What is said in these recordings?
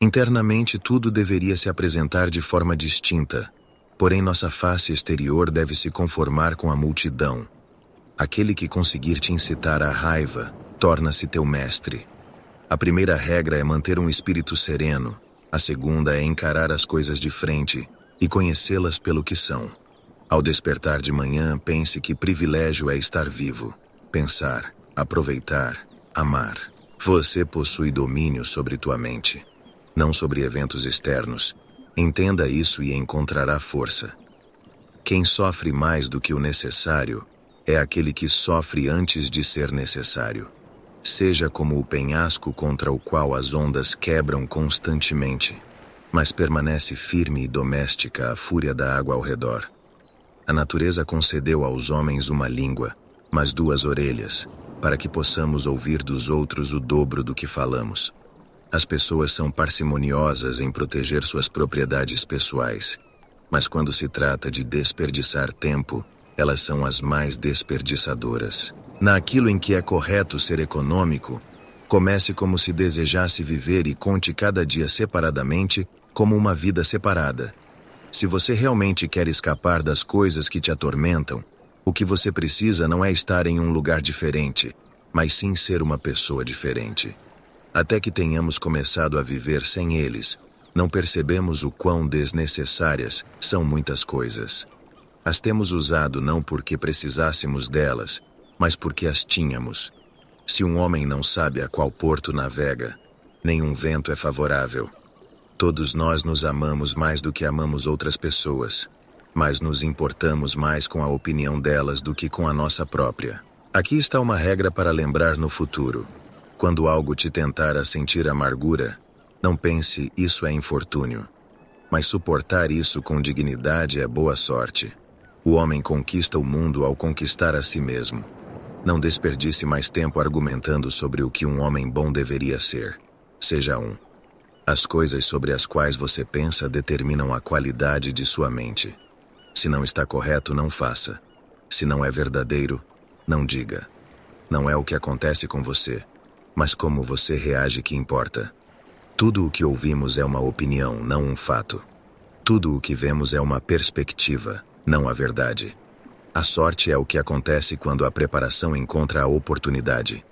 Internamente tudo deveria se apresentar de forma distinta, porém nossa face exterior deve se conformar com a multidão. Aquele que conseguir te incitar à raiva, torna-se teu mestre. A primeira regra é manter um espírito sereno, a segunda é encarar as coisas de frente e conhecê-las pelo que são. Ao despertar de manhã, pense que privilégio é estar vivo, pensar, aproveitar, amar. Você possui domínio sobre tua mente, não sobre eventos externos. Entenda isso e encontrará força. Quem sofre mais do que o necessário é aquele que sofre antes de ser necessário. Seja como o penhasco contra o qual as ondas quebram constantemente, mas permanece firme e doméstica à fúria da água ao redor. A natureza concedeu aos homens uma língua, mas 2 orelhas, para que possamos ouvir dos outros o dobro do que falamos. As pessoas são parcimoniosas em proteger suas propriedades pessoais, mas quando se trata de desperdiçar tempo, elas são as mais desperdiçadoras. Naquilo em que é correto ser econômico, comece como se desejasse viver e conte cada dia separadamente como uma vida separada. Se você realmente quer escapar das coisas que te atormentam, o que você precisa não é estar em um lugar diferente, mas sim ser uma pessoa diferente. Até que tenhamos começado a viver sem eles, não percebemos o quão desnecessárias são muitas coisas. As temos usado não porque precisássemos delas, mas porque as tínhamos. Se um homem não sabe a qual porto navega, nenhum vento é favorável. Todos nós nos amamos mais do que amamos outras pessoas, mas nos importamos mais com a opinião delas do que com a nossa própria. Aqui está uma regra para lembrar no futuro. Quando algo te tentar a sentir amargura, não pense isso é infortúnio. Mas suportar isso com dignidade é boa sorte. O homem conquista o mundo ao conquistar a si mesmo. Não desperdice mais tempo argumentando sobre o que um homem bom deveria ser. Seja um. As coisas sobre as quais você pensa determinam a qualidade de sua mente. Se não está correto, não faça. Se não é verdadeiro, não diga. Não é o que acontece com você, mas como você reage que importa. Tudo o que ouvimos é uma opinião, não um fato. Tudo o que vemos é uma perspectiva, não a verdade. A sorte é o que acontece quando a preparação encontra a oportunidade.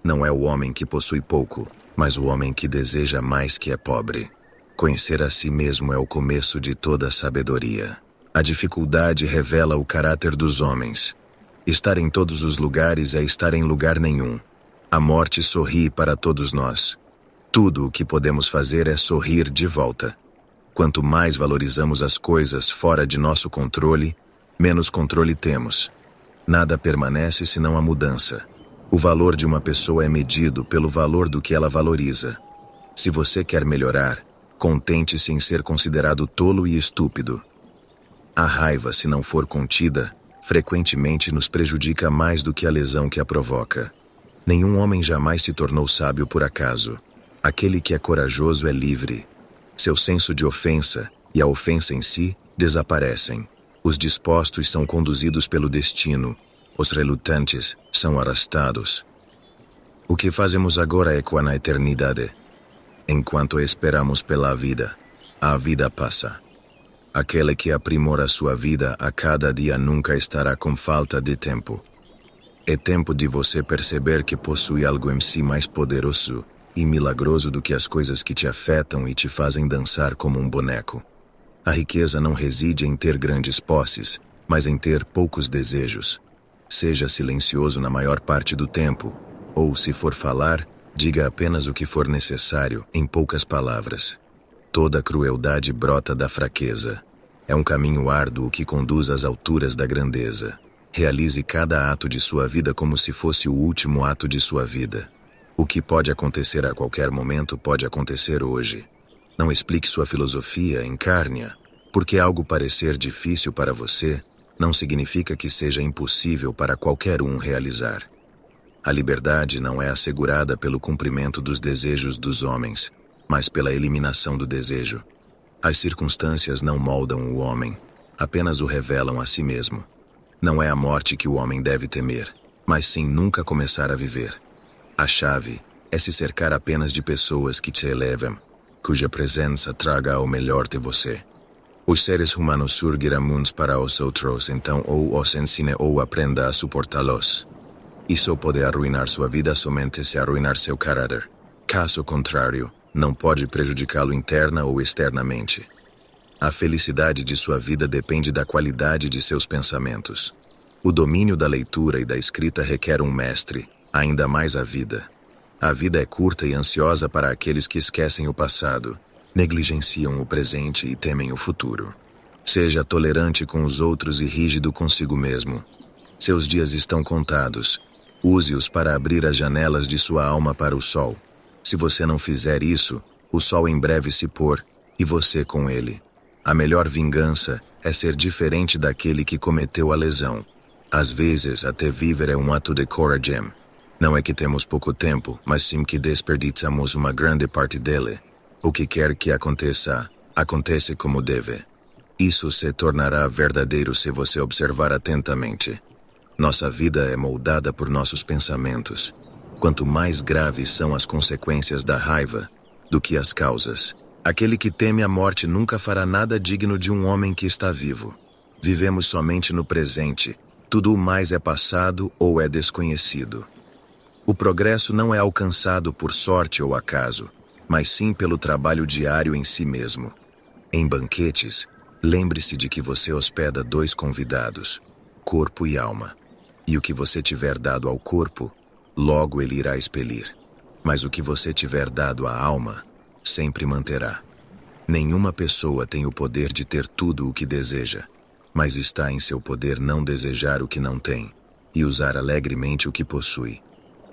Não é o homem que possui pouco, mas o homem que deseja mais que é pobre. Conhecer a si mesmo é o começo de toda a sabedoria. A dificuldade revela o caráter dos homens. Estar em todos os lugares é estar em lugar nenhum. A morte sorri para todos nós. Tudo o que podemos fazer é sorrir de volta. Quanto mais valorizamos as coisas fora de nosso controle, menos controle temos. Nada permanece senão a mudança. O valor de uma pessoa é medido pelo valor do que ela valoriza. Se você quer melhorar, contente-se em ser considerado tolo e estúpido. A raiva, se não for contida, frequentemente nos prejudica mais do que a lesão que a provoca. Nenhum homem jamais se tornou sábio por acaso. Aquele que é corajoso é livre. Seu senso de ofensa e a ofensa em si desaparecem. Os dispostos são conduzidos pelo destino. Os relutantes são arrastados. O que fazemos agora é com a eternidade. Enquanto esperamos pela vida, a vida passa. Aquele que aprimora sua vida a cada dia nunca estará com falta de tempo. É tempo de você perceber que possui algo em si mais poderoso e milagroso do que as coisas que te afetam e te fazem dançar como um boneco. A riqueza não reside em ter grandes posses, mas em ter poucos desejos. Seja silencioso na maior parte do tempo, ou, se for falar, diga apenas o que for necessário, em poucas palavras. Toda crueldade brota da fraqueza. É um caminho árduo que conduz às alturas da grandeza. Realize cada ato de sua vida como se fosse o último ato de sua vida. O que pode acontecer a qualquer momento pode acontecer hoje. Não explique sua filosofia, encarne-a. Porque algo parecer difícil para você, não significa que seja impossível para qualquer um realizar. A liberdade não é assegurada pelo cumprimento dos desejos dos homens, mas pela eliminação do desejo. As circunstâncias não moldam o homem, apenas o revelam a si mesmo. Não é a morte que o homem deve temer, mas sim nunca começar a viver. A chave é se cercar apenas de pessoas que te elevam. cuja presença traga o melhor de você. Os seres humanos surgirão para os outros, então ou os ensine ou aprenda a suportá-los. Isso pode arruinar sua vida somente se arruinar seu caráter. Caso contrário, não pode prejudicá-lo interna ou externamente. A felicidade de sua vida depende da qualidade de seus pensamentos. O domínio da leitura e da escrita requer um mestre, ainda mais a vida. A vida é curta e ansiosa para aqueles que esquecem o passado, negligenciam o presente e temem o futuro. Seja tolerante com os outros e rígido consigo mesmo. Seus dias estão contados. Use-os para abrir as janelas de sua alma para o sol. Se você não fizer isso, o sol em breve se pôr, e você com ele. A melhor vingança é ser diferente daquele que cometeu a lesão. Às vezes, até viver é um ato de coragem. Não é que temos pouco tempo, mas sim que desperdiçamos uma grande parte dele. O que quer que aconteça, acontece como deve. Isso se tornará verdadeiro se você observar atentamente. Nossa vida é moldada por nossos pensamentos. Quanto mais graves são as consequências da raiva do que as causas. Aquele que teme a morte nunca fará nada digno de um homem que está vivo. Vivemos somente no presente. Tudo o mais é passado ou é desconhecido. O progresso não é alcançado por sorte ou acaso, mas sim pelo trabalho diário em si mesmo. Em banquetes, lembre-se de que você hospeda 2 convidados, corpo e alma. E o que você tiver dado ao corpo, logo ele irá expelir. Mas o que você tiver dado à alma, sempre manterá. Nenhuma pessoa tem o poder de ter tudo o que deseja, mas está em seu poder não desejar o que não tem, e usar alegremente o que possui.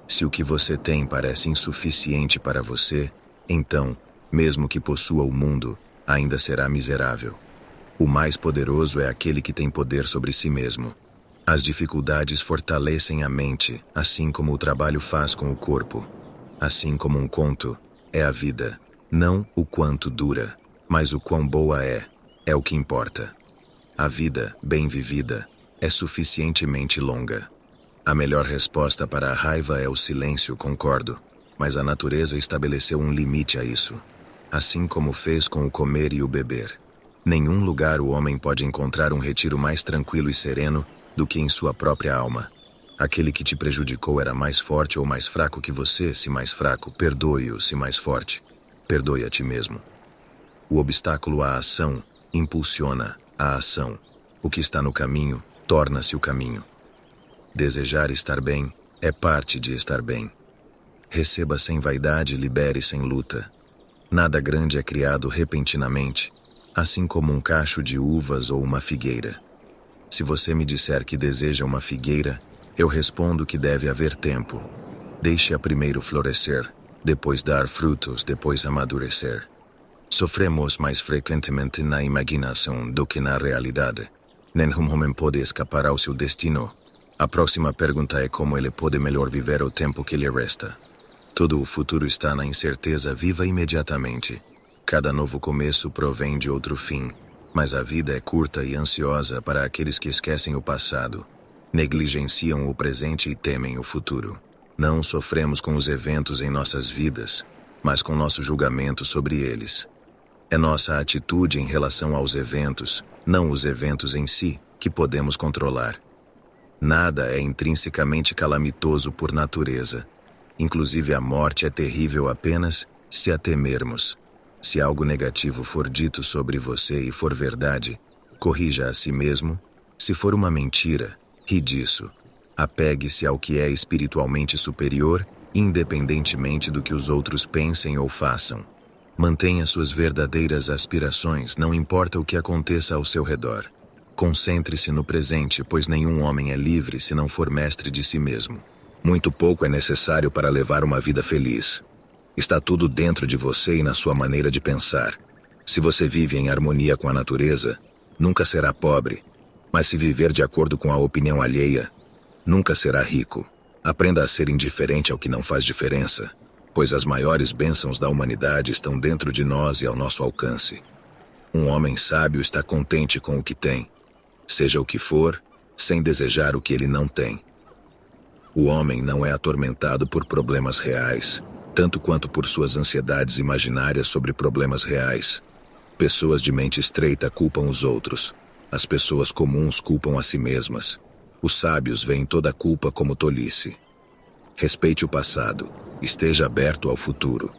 Se o que você tem parece insuficiente para você, então, mesmo que possua o mundo, ainda será miserável. O mais poderoso é aquele que tem poder sobre si mesmo. As dificuldades fortalecem a mente, assim como o trabalho faz com o corpo. Assim como um conto, é a vida. Não o quanto dura, mas o quão boa é o que importa. A vida, bem vivida, é suficientemente longa. A melhor resposta para a raiva é o silêncio, concordo, mas a natureza estabeleceu um limite a isso. Assim como fez com o comer e o beber. Nenhum lugar o homem pode encontrar um retiro mais tranquilo e sereno do que em sua própria alma. Aquele que te prejudicou era mais forte ou mais fraco que você, se mais fraco, perdoe-o, se mais forte. Perdoe a ti mesmo. O obstáculo à ação impulsiona a ação. O que está no caminho torna-se o caminho. Desejar estar bem é parte de estar bem. Receba sem vaidade e libere sem luta. Nada grande é criado repentinamente, assim como um cacho de uvas ou uma figueira. Se você me disser que deseja uma figueira, eu respondo que deve haver tempo. Deixe-a primeiro florescer, depois dar frutos, depois amadurecer. Sofremos mais frequentemente na imaginação do que na realidade. Nenhum homem pode escapar ao seu destino. A próxima pergunta é como ele pode melhor viver o tempo que lhe resta. Todo o futuro está na incerteza viva imediatamente. Cada novo começo provém de outro fim, mas a vida é curta e ansiosa para aqueles que esquecem o passado, negligenciam o presente e temem o futuro. Não sofremos com os eventos em nossas vidas, mas com nosso julgamento sobre eles. É nossa atitude em relação aos eventos, não os eventos em si, que podemos controlar. Nada é intrinsecamente calamitoso por natureza. Inclusive a morte é terrível apenas se a temermos. Se algo negativo for dito sobre você e for verdade, corrija a si mesmo. Se for uma mentira, ri disso. Apegue-se ao que é espiritualmente superior, independentemente do que os outros pensem ou façam. Mantenha suas verdadeiras aspirações, não importa o que aconteça ao seu redor. Concentre-se no presente, pois nenhum homem é livre se não for mestre de si mesmo. Muito pouco é necessário para levar uma vida feliz. Está tudo dentro de você e na sua maneira de pensar. Se você vive em harmonia com a natureza, nunca será pobre. Mas se viver de acordo com a opinião alheia, nunca será rico. Aprenda a ser indiferente ao que não faz diferença, pois as maiores bênçãos da humanidade estão dentro de nós e ao nosso alcance. Um homem sábio está contente com o que tem, seja o que for, sem desejar o que ele não tem. O homem não é atormentado por problemas reais, tanto quanto por suas ansiedades imaginárias sobre problemas reais. Pessoas de mente estreita culpam os outros. As pessoas comuns culpam a si mesmas. Os sábios veem toda a culpa como tolice. Respeite o passado. Esteja aberto ao futuro.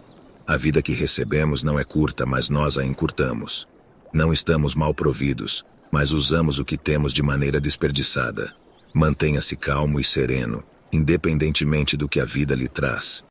A vida que recebemos não é curta, mas nós a encurtamos. Não estamos mal providos, mas usamos o que temos de maneira desperdiçada. Mantenha-se calmo e sereno, independentemente do que a vida lhe traz.